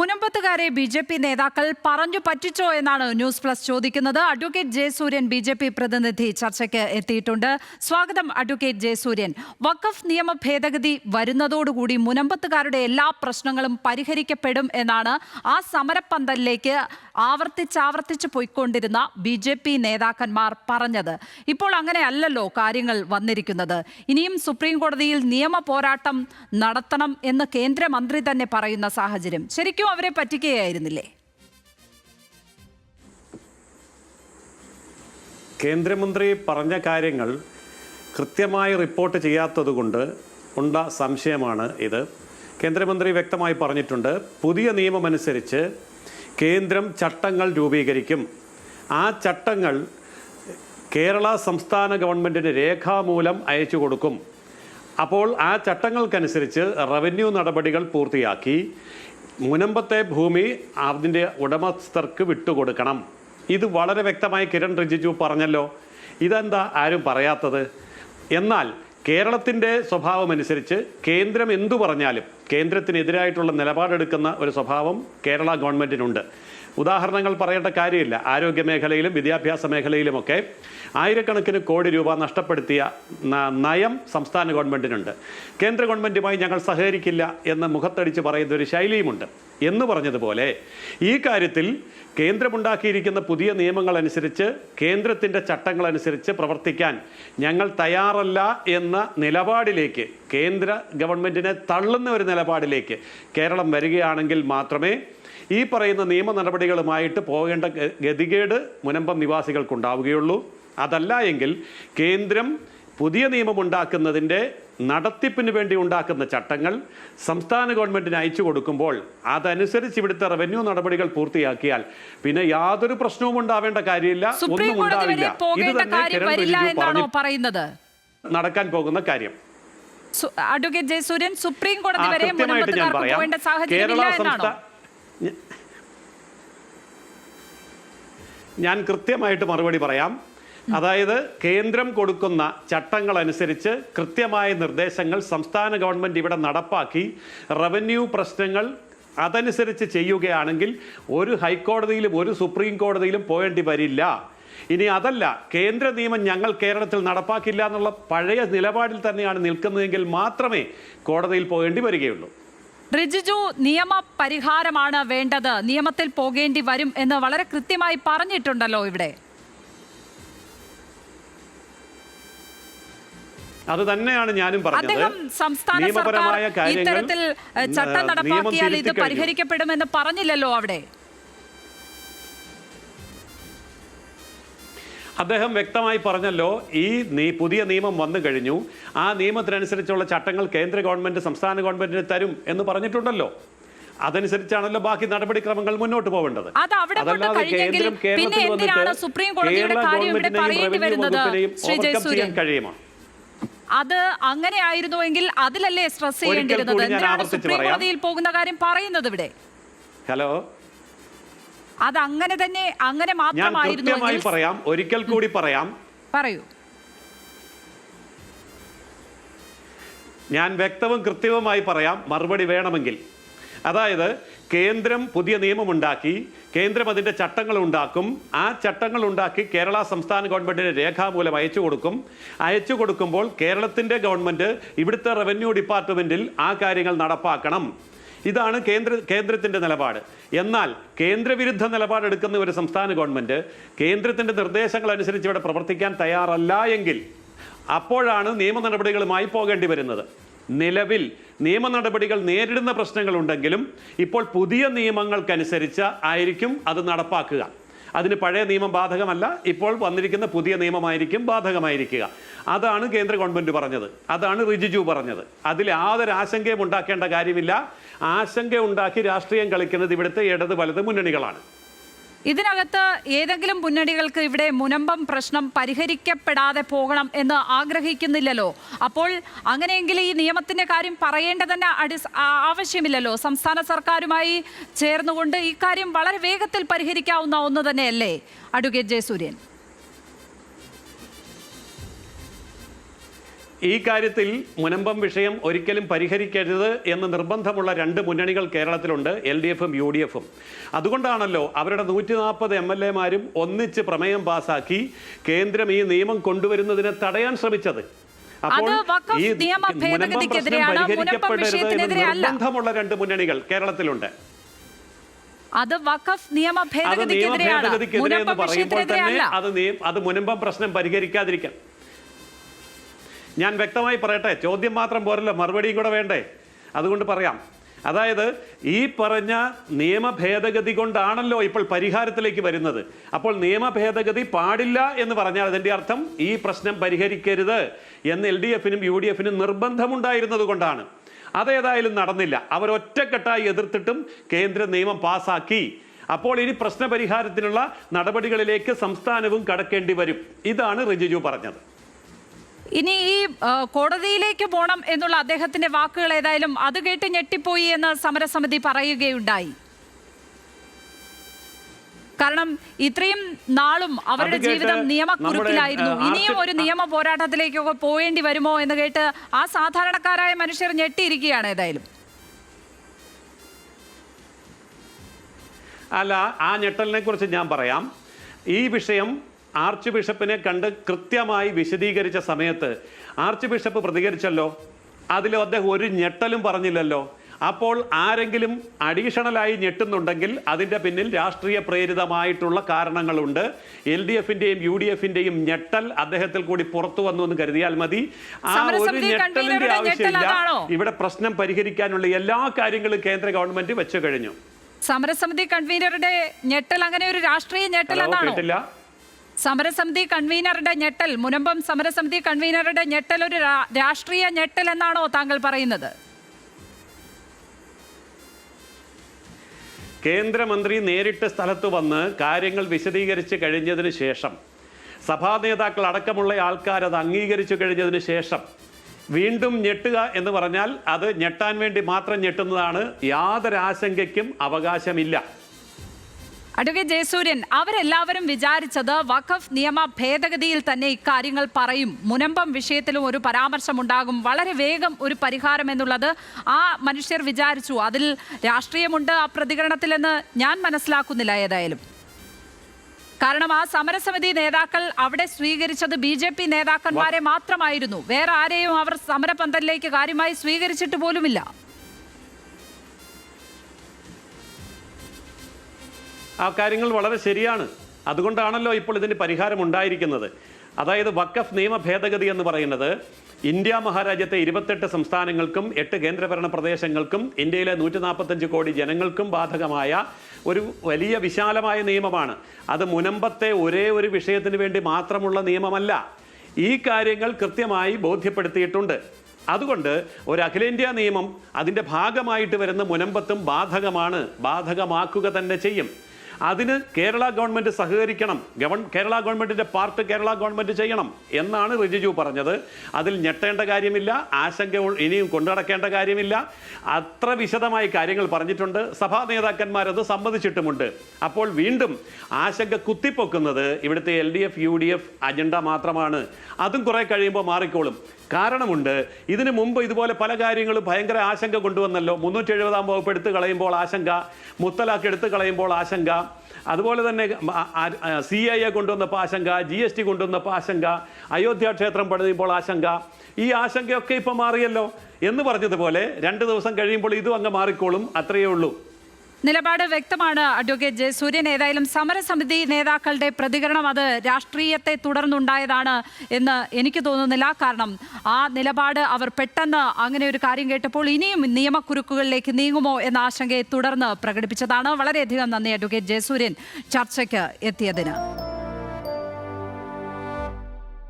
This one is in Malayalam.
മുനമ്പത്തുകാരെ ബി.ജെ.പി. നേതാക്കൾ പറഞ്ഞു പറ്റിച്ചോ എന്നാണ് ന്യൂസ് പ്ലസ് ചോദിക്കുന്നത്. Advocate Jayasuryan BJP. പ്രതിനിധി ചർച്ചയ്ക്ക് എത്തിയിട്ടുണ്ട്. സ്വാഗതം അഡ്വക്കേറ്റ് ജയസൂര്യൻ. വഖഫ് നിയമ ഭേദഗതി വരുന്നതോടുകൂടി മുനമ്പത്തുകാരുടെ എല്ലാ പ്രശ്നങ്ങളും പരിഹരിക്കപ്പെടും എന്നാണ് ആ സമരപ്പന്തലിലേക്ക് ആവർത്തിച്ച് പോയിക്കൊണ്ടിരുന്ന ബി.ജെ.പി. നേതാക്കന്മാർ പറഞ്ഞത്. ഇപ്പോൾ അങ്ങനെയല്ലല്ലോ കാര്യങ്ങൾ വന്നിരിക്കുന്നത്. ഇനിയും സുപ്രീം കോടതിയിൽ നിയമ പോരാട്ടം നടത്തണം എന്ന് കേന്ദ്രമന്ത്രി തന്നെ പറയുന്ന സാഹചര്യം ശരിക്കും അവരെ പറ്റിക്കുകയായിരുന്നില്ലേ? കേന്ദ്രമന്ത്രി പറഞ്ഞ കാര്യങ്ങൾ കൃത്യമായി റിപ്പോർട്ട് ചെയ്യാത്തതുകൊണ്ട് ഉണ്ട സംശയമാണ് ഇത്. കേന്ദ്രമന്ത്രി വ്യക്തമായി പറഞ്ഞിട്ടുണ്ട്, പുതിയ നിയമമനുസരിച്ച് കേന്ദ്രം ചട്ടങ്ങൾ രൂപീകരിക്കും. ആ ചട്ടങ്ങൾ കേരള സംസ്ഥാന ഗവൺമെൻറ്റിന് രേഖാമൂലം അയച്ചു കൊടുക്കും. അപ്പോൾ ആ ചട്ടങ്ങൾക്കനുസരിച്ച് റവന്യൂ നടപടികൾ പൂർത്തിയാക്കി മുനമ്പത്തെ ഭൂമി അതിൻ്റെ ഉടമസ്ഥർക്ക് വിട്ടുകൊടുക്കണം. ഇത് വളരെ വ്യക്തമായി കിരൺ റിജിജു പറഞ്ഞല്ലോ. ഇതെന്താ ആരും പറയാത്തത്? എന്നാൽ കേരളത്തിൻ്റെ സ്വഭാവമനുസരിച്ച് കേന്ദ്രം എന്തു പറഞ്ഞാലും കേന്ദ്രത്തിനെതിരായിട്ടുള്ള നിലപാടെടുക്കുന്ന ഒരു സ്വഭാവം കേരള ഗവൺമെൻറ്റിനുണ്ട്. ഉദാഹരണങ്ങൾ പറയേണ്ട കാര്യമില്ല. ആരോഗ്യ മേഖലയിലും വിദ്യാഭ്യാസ മേഖലയിലുമൊക്കെ ആയിരക്കണക്കിന് കോടി രൂപ നഷ്ടപ്പെടുത്തിയ നയം സംസ്ഥാന ഗവൺമെൻറ്റിനുണ്ട്. കേന്ദ്ര ഗവൺമെൻറ്റുമായി ഞങ്ങൾ സഹകരിക്കില്ല എന്ന് മുഖത്തടിച്ച് പറയുന്ന ഒരു ശൈലിയുമുണ്ട്. എന്ന് പറഞ്ഞതുപോലെ ഈ കാര്യത്തിൽ കേന്ദ്രമുണ്ടാക്കിയിരിക്കുന്ന പുതിയ നിയമങ്ങളനുസരിച്ച് കേന്ദ്രത്തിൻ്റെ ചട്ടങ്ങളനുസരിച്ച് പ്രവർത്തിക്കാൻ ഞങ്ങൾ തയ്യാറല്ല എന്ന നിലപാടിലേക്ക്, കേന്ദ്ര ഗവൺമെൻറ്റിനെ തള്ളുന്ന ഒരു നിലപാടിലേക്ക് കേരളം വരികയാണെങ്കിൽ മാത്രമേ ഈ പറയുന്ന നിയമ നടപടികളുമായിട്ട് പോകേണ്ട ഗതികേട് മുനമ്പം നിവാസികൾക്കുണ്ടാവുകയുള്ളൂ. അതല്ല എങ്കിൽ കേന്ദ്രം പുതിയ നിയമമുണ്ടാക്കുന്നതിൻ്റെ നടത്തിപ്പിന് വേണ്ടി ഉണ്ടാക്കുന്ന ചട്ടങ്ങൾ സംസ്ഥാന ഗവൺമെൻറ്റിന് അയച്ചു കൊടുക്കുമ്പോൾ അതനുസരിച്ച് ഇവിടുത്തെ റവന്യൂ നടപടികൾ പൂർത്തിയാക്കിയാൽ പിന്നെ യാതൊരു പ്രശ്നവും ഉണ്ടാവേണ്ട കാര്യമില്ല, ഒന്നും ഉണ്ടാവില്ല. ഇത് തന്നെ കിരൺ റിജിജു പറയുന്നത് നടക്കാൻ പോകുന്ന കാര്യം. അഡ്വക്കേറ്റ് ജയസൂര്യൻ, സുപ്രീം കോടതി വരെ മുനമ്പത്തുകാർക്ക് പോകേണ്ട സാഹചര്യമില്ല എന്നാണോ? ഞാൻ കൃത്യമായിട്ട് മറുപടി പറയാം. അതായത് കേന്ദ്രം കൊടുക്കുന്ന ചട്ടങ്ങളനുസരിച്ച് കൃത്യമായ നിർദ്ദേശങ്ങൾ സംസ്ഥാന ഗവൺമെൻറ് ഇവിടെ നടപ്പാക്കി റവന്യൂ പ്രശ്നങ്ങൾ അതനുസരിച്ച് ചെയ്യുകയാണെങ്കിൽ ഒരു ഹൈക്കോടതിയിലും ഒരു സുപ്രീം കോടതിയിലും പോകേണ്ടി വരില്ല. ഇനി അതല്ല, കേന്ദ്ര നിയമം ഞങ്ങൾ കേരളത്തിൽ നടപ്പാക്കില്ല എന്നുള്ള പഴയ നിലപാടിൽ തന്നെയാണ് നിൽക്കുന്നതെങ്കിൽ മാത്രമേ കോടതിയിൽ പോകേണ്ടി വരികയുള്ളൂ. റിജിജു, നിയമ പരിഹാരമാണ് വേണ്ടത്, നിയമത്തിൽ പോകേണ്ടി വരും എന്ന് വളരെ കൃത്യമായി പറഞ്ഞിട്ടുണ്ടല്ലോ ഇവിടെ. അത് തന്നെയാണ് ഞാനും പറഞ്ഞത്. സംസ്ഥാന സർക്കാർ ഇത്തരത്തിൽ ചട്ടം നടപ്പാക്കിയാൽ ഇത് പരിഹരിക്കപ്പെടുമെന്ന് പറഞ്ഞില്ലല്ലോ അവിടെ. അദ്ദേഹം വ്യക്തമായി പറഞ്ഞല്ലോ, ഈ പുതിയ നിയമം വന്നു കഴിഞ്ഞു, ആ നിയമത്തിനനുസരിച്ചുള്ള ചട്ടങ്ങൾ കേന്ദ്ര ഗവൺമെന്റ് സംസ്ഥാന ഗവൺമെന്റിന് തരും എന്ന് പറഞ്ഞിട്ടുണ്ടല്ലോ. അതനുസരിച്ചാണല്ലോ ബാക്കി നടപടിക്രമങ്ങൾ മുന്നോട്ട് പോകേണ്ടത്. അതല്ലാതെ കേന്ദ്രം കേരളത്തിൽ വന്നിട്ട് കഴിയുമോ? അത് അങ്ങനെ ആയിരുന്നുവെങ്കിൽ അതിലല്ലേ സ്ട്രെസ് ചെയ്യേണ്ടിരുന്നത്? എന്തിനാണ് സുപ്രീം കോടതിയിൽ പോകുന്ന കാര്യം പറയുന്നത് ഇവിടെ? ഹലോ, അത് അങ്ങനെ തന്നെ, അങ്ങനെ മാത്രമായിരുന്നു. പറയാം, ഒരിക്കൽ കൂടി പറയാം. പറയൂ. ഞാൻ വ്യക്തവും കൃത്യവുമായി പറയാം, മറുപടി വേണമെങ്കിൽ. അതായത് കേന്ദ്രം പുതിയ നിയമമുണ്ടാക്കി, കേന്ദ്രം അതിൻ്റെ ചട്ടങ്ങൾ ഉണ്ടാക്കും. ആ ചട്ടങ്ങൾ ഉണ്ടാക്കി കേരള സംസ്ഥാന ഗവൺമെൻറ്റിന് രേഖാമൂലം അയച്ചു കൊടുക്കുമ്പോൾ കേരളത്തിൻ്റെ ഗവൺമെൻറ് ഇവിടുത്തെ റവന്യൂ ഡിപ്പാർട്ട്മെൻറ്റിൽ ആ കാര്യങ്ങൾ നടപ്പാക്കണം. ഇതാണ് കേന്ദ്രത്തിൻ്റെ നിലപാട്. എന്നാൽ കേന്ദ്രവിരുദ്ധ നിലപാടെടുക്കുന്ന ഒരു സംസ്ഥാന ഗവൺമെൻറ് കേന്ദ്രത്തിൻ്റെ നിർദ്ദേശങ്ങൾ അനുസരിച്ച് ഇവിടെ പ്രവർത്തിക്കാൻ തയ്യാറല്ല എങ്കിൽ അപ്പോഴാണ് നിയമ നടപടികളുമായി പോകേണ്ടി വരുന്നത്. നിലവിൽ നിയമ നടപടികൾ നേരിടുന്ന പ്രശ്നങ്ങളുണ്ടെങ്കിലും ഇപ്പോൾ പുതിയ നിയമങ്ങൾക്കനുസരിച്ച് ആയിരിക്കും അത് നടപ്പാക്കുക. അതിന് പഴയ നിയമം ബാധകമല്ല, ഇപ്പോൾ വന്നിരിക്കുന്ന പുതിയ നിയമമായിരിക്കും ബാധകമായിരിക്കുക. അതാണ് കേന്ദ്ര ഗവൺമെൻറ് പറഞ്ഞത്, അതാണ് റിജിജു പറഞ്ഞത്. അതിൽ യാതൊരു ആശങ്കയും ഉണ്ടാക്കേണ്ട കാര്യമില്ല. ആശങ്ക ഉണ്ടാക്കി രാഷ്ട്രീയം കളിക്കുന്നത് ഇവിടുത്തെ ഇടത് വലത് മുന്നണികളാണ്. ഇതിനകത്ത് ഏതെങ്കിലും മുന്നണികൾക്ക് ഇവിടെ മുനമ്പം പ്രശ്നം പരിഹരിക്കപ്പെടാതെ പോകണം എന്ന് ആഗ്രഹിക്കുന്നില്ലല്ലോ. അപ്പോൾ അങ്ങനെയെങ്കിൽ ഈ നിയമത്തിന്റെ കാര്യം പറയേണ്ട തന്നെ ആവശ്യമില്ലല്ലോ. സംസ്ഥാന സർക്കാരുമായി ചേർന്നുകൊണ്ട് ഈ കാര്യം വളരെ വേഗത്തിൽ പരിഹരിക്കാവുന്ന ഒന്ന് തന്നെയല്ലേ അഡ്വക്കേറ്റ് ജയസൂര്യൻ? ഈ കാര്യത്തിൽ മുനമ്പം വിഷയം ഒരിക്കലും പരിഹരിക്കരുത് എന്ന് നിർബന്ധമുള്ള രണ്ട് മുന്നണികൾ കേരളത്തിലുണ്ട്, LDFും UDFും. അതുകൊണ്ടാണല്ലോ അവരുടെ 140 MLA-മാരും ഒന്നിച്ച് പ്രമേയം പാസാക്കി കേന്ദ്രം ഈ നിയമം കൊണ്ടുവരുന്നതിനെ തടയാൻ ശ്രമിച്ചത്. അപ്പോൾ ഈ മുനമ്പം പ്രശ്നം പരിഹരിക്കപ്പെടരുത് എന്ന് നിർബന്ധമുള്ള രണ്ട് മുന്നണികൾ കേരളത്തിലുണ്ട്. അത് വഖഫ് നിയമ ഭേദഗതിക്കെതിരെ എന്ന് പറയുമ്പോൾ തന്നെ അത് മുനമ്പം പ്രശ്നം പരിഹരിക്കാതിരിക്കാൻ. ഞാൻ വ്യക്തമായി പറയട്ടെ, ചോദ്യം മാത്രം പോരല്ലോ, മറുപടിയും കൂടെ വേണ്ടേ? അതുകൊണ്ട് പറയാം. അതായത് ഈ പറഞ്ഞ നിയമ ഭേദഗതി കൊണ്ടാണല്ലോ ഇപ്പോൾ പരിഹാരത്തിലേക്ക് വരുന്നത്. അപ്പോൾ നിയമ ഭേദഗതി പാടില്ല എന്ന് പറഞ്ഞാൽ അതിൻ്റെ അർത്ഥം ഈ പ്രശ്നം പരിഹരിക്കരുത് എന്ന് LDFനും UDFനും നിർബന്ധമുണ്ടായിരുന്നത് കൊണ്ടാണ്. അതേതായാലും നടന്നില്ല. അവർ ഒറ്റക്കെട്ടായി എതിർത്തിട്ടും കേന്ദ്ര നിയമം പാസാക്കി. അപ്പോൾ ഇനി പ്രശ്നപരിഹാരത്തിനുള്ള നടപടികളിലേക്ക് സംസ്ഥാനവും കടക്കേണ്ടി വരും. ഇതാണ് റിജിജു പറഞ്ഞത്. ഇനി ഈ കോടതിയിലേക്ക് പോകണം എന്നുള്ള അദ്ദേഹത്തിന്റെ വാക്കുകൾ ഏതായാലും അത് കേട്ട് ഞെട്ടിപ്പോയി എന്ന് സമരസമിതി പറയുകയുണ്ടായി. കാരണം ഇത്രയും നാളും അവരുടെ ജീവിതം നിയമക്കുരുക്കിലായിരുന്നു. ഇനിയും ഒരു നിയമ പോരാട്ടത്തിലേക്കൊക്കെ പോകേണ്ടി വരുമോ എന്ന് കേട്ട് ആ സാധാരണക്കാരായ മനുഷ്യർ ഞെട്ടിയിരിക്കുകയാണ്. ഏതായാലും അല്ല, ആ ഞെട്ടലിനെ കുറിച്ച് ഞാൻ പറയാം. ഈ വിഷയം ആർച്ച് ബിഷപ്പിനെ കണ്ട് കൃത്യമായി വിശദീകരിച്ച സമയത്ത് ആർച്ച് ബിഷപ്പ് പ്രതികരിച്ചല്ലോ. അതിൽ അദ്ദേഹം ഒരു ഞെട്ടലും പറഞ്ഞില്ലല്ലോ. അപ്പോൾ ആരെങ്കിലും അഡീഷണലായി ഞെട്ടുന്നുണ്ടെങ്കിൽ അതിൻ്റെ പിന്നിൽ രാഷ്ട്രീയ പ്രേരിതമായിട്ടുള്ള കാരണങ്ങളുണ്ട്. LDFന്റെയും UDFന്റെയും ഞെട്ടൽ അദ്ദേഹത്തിൽ കൂടി പുറത്തു വന്നു എന്ന് കരുതിയാൽ മതി. ആ ഒരു ഞെട്ടലിന്റെ ആവശ്യമില്ല. ഇവിടെ പ്രശ്നം പരിഹരിക്കാനുള്ള എല്ലാ കാര്യങ്ങളും കേന്ദ്ര ഗവൺമെന്റ് വെച്ചു കഴിഞ്ഞു. സമരസമിതി കൺവീനറുടെ ഞെട്ടൽ അങ്ങനെ ഒരു രാഷ്ട്രീയ ഞെട്ടൽ എന്നാണോ? സമരസമിതി കൺവീനറുടെ ഞെട്ടൽ, മുനമ്പം സമരസമിതി കൺവീനറുടെ ഞെട്ടൽ ഒരു രാഷ്ട്രീയ ഞെട്ടൽ എന്നാണോ താങ്കൾ പറയുന്നത്? കേന്ദ്രമന്ത്രി നേരിട്ട് സ്ഥലത്ത് വന്ന് കാര്യങ്ങൾ വിശദീകരിച്ച് കഴിഞ്ഞതിന് ശേഷം, സഭാ നേതാക്കൾ അടക്കമുള്ള ആൾക്കാർ അത് അംഗീകരിച്ചു കഴിഞ്ഞതിന് ശേഷം വീണ്ടും ഞെട്ടുക എന്ന് പറഞ്ഞാൽ അത് ഞെട്ടാൻ വേണ്ടി മാത്രം ഞെട്ടുന്നതാണ്. യാതൊരു ആശങ്കയ്ക്കും അവകാശമില്ല. അഡ്വക്കേറ്റ് ജയസൂര്യൻ, അവരെല്ലാവരും വിചാരിച്ചത് വഖഫ് നിയമ ഭേദഗതിയിൽ തന്നെ ഇക്കാര്യങ്ങൾ പറയും, മുനമ്പം വിഷയത്തിലും ഒരു പരാമർശമുണ്ടാകും, വളരെ വേഗം ഒരു പരിഹാരം എന്നുള്ളത് ആ മനുഷ്യർ വിചാരിച്ചു. അതിൽ രാഷ്ട്രീയമുണ്ട് ആ പ്രതികരണത്തിലെന്ന് ഞാൻ മനസ്സിലാക്കുന്നില്ല. ഏതായാലും കാരണം ആ സമരസമിതി നേതാക്കൾ അവിടെ സ്വീകരിച്ചത് BJP നേതാക്കന്മാരെ മാത്രമായിരുന്നു. വേറെ ആരെയും അവർ സമരപന്തലിലേക്ക് കാര്യമായി സ്വീകരിച്ചിട്ട് പോലുമില്ല. ആ കാര്യങ്ങൾ വളരെ ശരിയാണ്. അതുകൊണ്ടാണല്ലോ ഇപ്പോൾ ഇതിന് പരിഹാരം ഉണ്ടായിരിക്കുന്നത്. അതായത് വഖഫ് നിയമ ഭേദഗതി എന്ന് പറയുന്നത് ഇന്ത്യ മഹാരാജ്യത്തെ 28 സംസ്ഥാനങ്ങൾക്കും 8 കേന്ദ്രഭരണ പ്രദേശങ്ങൾക്കും ഇന്ത്യയിലെ 145 കോടി ജനങ്ങൾക്കും ബാധകമായ ഒരു വലിയ വിശാലമായ നിയമമാണ്. അത് മുനമ്പത്തെ ഒരേ ഒരു വിഷയത്തിന് വേണ്ടി മാത്രമുള്ള നിയമമല്ല. ഈ കാര്യങ്ങൾ കൃത്യമായി ബോധ്യപ്പെടുത്തിയിട്ടുണ്ട്. അതുകൊണ്ട് ഒരു അഖിലേന്ത്യാ നിയമം അതിൻ്റെ ഭാഗമായിട്ട് വരുന്ന മുനമ്പത്തും ബാധകമാണ്, ബാധകമാക്കുക തന്നെ ചെയ്യും. അതിന് കേരള ഗവൺമെൻറ് സഹകരിക്കണം. കേരള ഗവൺമെൻറ്റിൻ്റെ പാർട്ട് കേരള ഗവൺമെൻറ് ചെയ്യണം എന്നാണ് റിജിജു പറഞ്ഞത്. അതിൽ ഞെട്ടേണ്ട കാര്യമില്ല, ആശങ്ക ഇനിയും കൊണ്ടുനടക്കേണ്ട കാര്യമില്ല. അത്ര വിശദമായി കാര്യങ്ങൾ പറഞ്ഞിട്ടുണ്ട്. സഭാ നേതാക്കന്മാരത് സമ്മതിച്ചിട്ടുമുണ്ട്. അപ്പോൾ വീണ്ടും ആശങ്ക കുത്തിപ്പൊക്കുന്നത് ഇവിടുത്തെ LDF UDF അജണ്ട മാത്രമാണ്. അതും കുറേ കഴിയുമ്പോൾ മാറിക്കോളും. കാരണമുണ്ട്. ഇതിനു മുമ്പ് ഇതുപോലെ പല കാര്യങ്ങളും ഭയങ്കര ആശങ്ക കൊണ്ടുവന്നല്ലോ. 370-ാം വകുപ്പ് എടുത്തു കളയുമ്പോൾ ആശങ്ക, മുത്തലാഖ് എടുത്തു കളയുമ്പോൾ ആശങ്ക, അതുപോലെ തന്നെ CAA കൊണ്ടുവന്നപ്പോൾ ആശങ്ക, GST കൊണ്ടുവന്നപ്പോൾ ആശങ്ക, അയോധ്യ ക്ഷേത്രം പണിയുമ്പോൾ ആശങ്ക. ഈ ആശങ്കയൊക്കെ ഇപ്പം മാറിയല്ലോ എന്ന് പറഞ്ഞതുപോലെ 2 ദിവസം കഴിയുമ്പോൾ ഇതും അങ്ങ് മാറിക്കോളും. അത്രയേ ഉള്ളൂ. നിലപാട് വ്യക്തമാണ് അഡ്വക്കേറ്റ് ജയസൂര്യൻ. ഏതായാലും സമരസമിതി നേതാക്കളുടെ പ്രതികരണം അത് രാഷ്ട്രീയത്തെ തുടർന്നുണ്ടായതാണ് എന്ന് എനിക്ക് തോന്നുന്നില്ല. കാരണം ആ നിലപാട് അവർ പെട്ടെന്ന് അങ്ങനെ ഒരു കാര്യം കേട്ടപ്പോൾ ഇനിയും നിയമക്കുരുക്കുകളിലേക്ക് നീങ്ങുമോ എന്ന ആശങ്കയെ തുടർന്ന് പ്രകടിപ്പിച്ചതാണ്. വളരെയധികം നന്ദി അഡ്വക്കേറ്റ് ജയസൂര്യൻ ചർച്ചയ്ക്ക് എത്തിയതിന്.